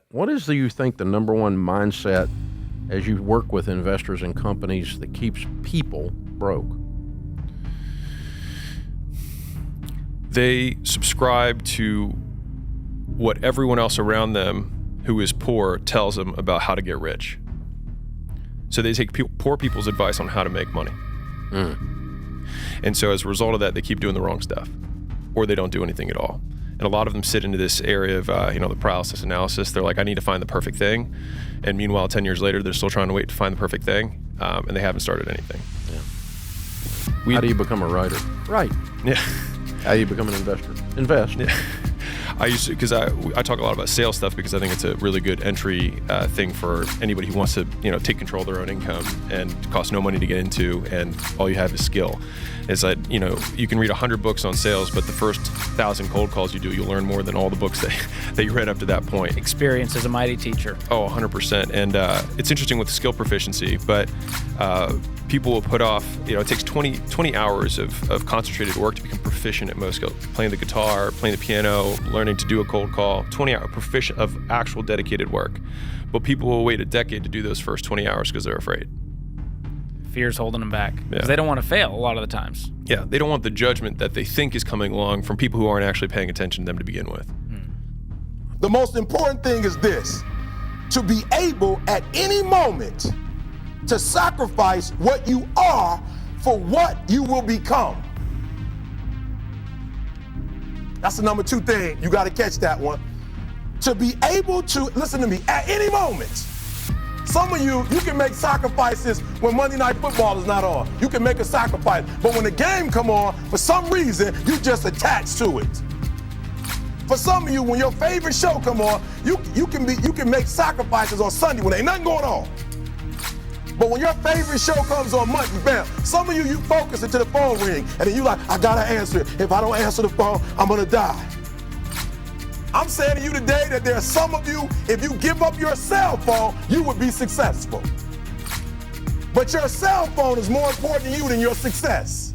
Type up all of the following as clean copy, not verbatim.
what is, do you think, the number one mindset as you work with investors and companies that keeps people broke? They subscribe to what everyone else around them who is poor tells them about how to get rich. So they take poor people's advice on how to make money. And so as a result of that, they keep doing the wrong stuff, or they don't do anything at all. And a lot of them sit into this area of, the paralysis analysis. They're like, I need to find the perfect thing. And meanwhile, 10 years later, they're still trying to wait to find the perfect thing. And they haven't started anything. Yeah. How do you become a writer? Right. Yeah. How do you become an investor? Invest. Yeah. I talk a lot about sales stuff because I think it's a really good entry thing for anybody who wants to, take control of their own income and cost no money to get into, and all you have is skill. Is that, you can read 100 books on sales, but the first 1,000 cold calls you do, you'll learn more than all the books that you read up to that point. Experience is a mighty teacher. Oh, 100%. And it's interesting with skill proficiency, but people will put off, it takes 20 hours of concentrated work to become proficient at most skills. Playing the guitar, playing the piano, learning to do a cold call, 20 hours proficient of actual dedicated work. But people will wait a decade to do those first 20 hours because they're afraid. Fear's holding them back. Yeah. Because they don't want to fail a lot of the times. Yeah, they don't want the judgment that they think is coming along from people who aren't actually paying attention to them to begin with. The most important thing is this: to be able at any moment to sacrifice what you are for what you will become. That's the number 2 thing. You got to catch that one. To be able to, listen to me, at any moment. Some of you can make sacrifices when Monday Night Football is not on. You can make a sacrifice. But when the game come on, for some reason, you just attached to it. For some of you, when your favorite show come on, you can make sacrifices on Sunday when ain't nothing going on. But when your favorite show comes on Monday, bam, some of you focus until the phone ring, and then you like, I gotta answer it. If I don't answer the phone, I'm gonna die. I'm saying to you today that there are some of you, if you give up your cell phone, you would be successful. But your cell phone is more important to you than your success.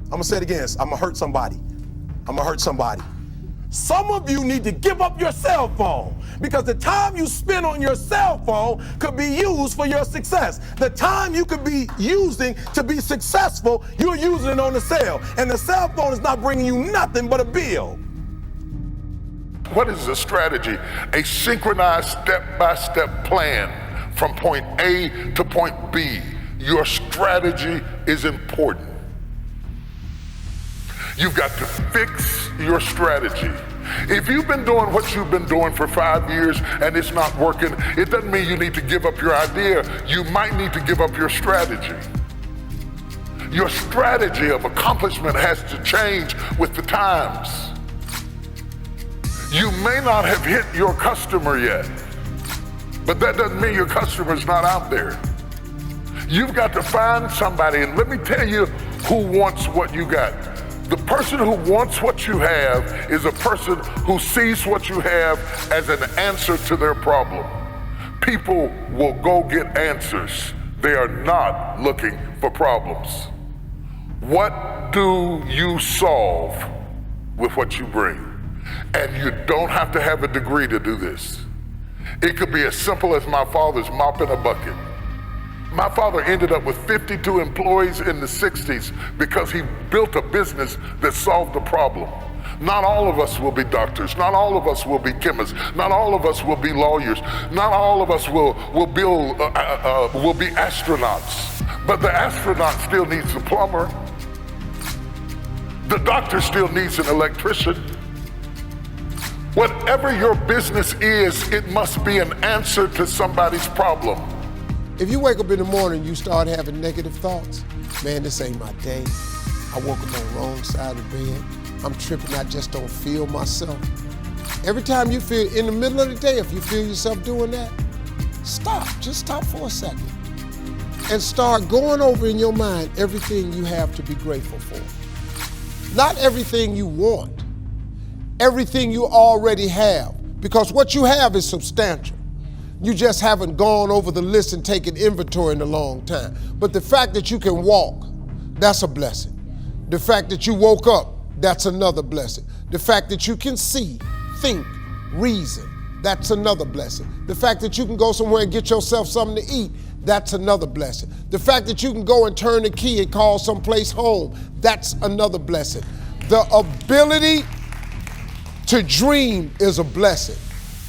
I'm gonna say it again, I'm gonna hurt somebody. Some of you need to give up your cell phone, because the time you spend on your cell phone could be used for your success. The time you could be using to be successful, you're using it on the cell. And the cell phone is not bringing you nothing but a bill. What is a strategy? A synchronized step-by-step plan from point A to point B. Your strategy is important. You've got to fix your strategy. If you've been doing what you've been doing for 5 years and it's not working, it doesn't mean you need to give up your idea. You might need to give up your strategy. Your strategy of accomplishment has to change with the times. You may not have hit your customer yet, but that doesn't mean your customer's not out there. You've got to find somebody, and let me tell you who wants what you got. The person who wants what you have is a person who sees what you have as an answer to their problem. People will go get answers. They are not looking for problems. What do you solve with what you bring? And you don't have to have a degree to do this. It could be as simple as my father's mopping a bucket. My father ended up with 52 employees in the 60s because he built a business that solved the problem. Not all of us will be doctors. Not all of us will be chemists. Not all of us will be lawyers. Not all of us will be astronauts. But the astronaut still needs a plumber. The doctor still needs an electrician. Whatever your business is, it must be an answer to somebody's problem. If you wake up in the morning and you start having negative thoughts, man, this ain't my day. I woke up on the wrong side of the bed. I'm tripping, I just don't feel myself. Every time you feel, in the middle of the day, if you feel yourself doing that, stop, just stop for a second. And start going over in your mind everything you have to be grateful for. Not everything you want, everything you already have, because what you have is substantial. You just haven't gone over the list and taken inventory in a long time. But the fact that you can walk, that's a blessing. The fact that you woke up, that's another blessing. The fact that you can see, think, reason, that's another blessing. The fact that you can go somewhere and get yourself something to eat, that's another blessing. The fact that you can go and turn the key and call someplace home, that's another blessing. The ability to dream is a blessing.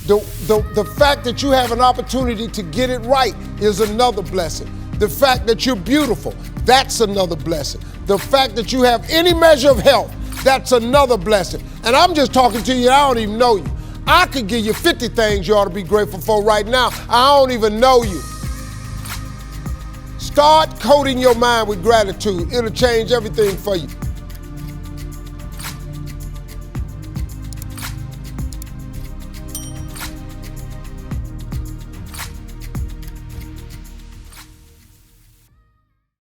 The fact that you have an opportunity to get it right is another blessing. The fact that you're beautiful, that's another blessing. The fact that you have any measure of health, that's another blessing. And I'm just talking to you, I don't even know you. I could give you 50 things you ought to be grateful for right now. I don't even know you. Start coating your mind with gratitude. It'll change everything for you.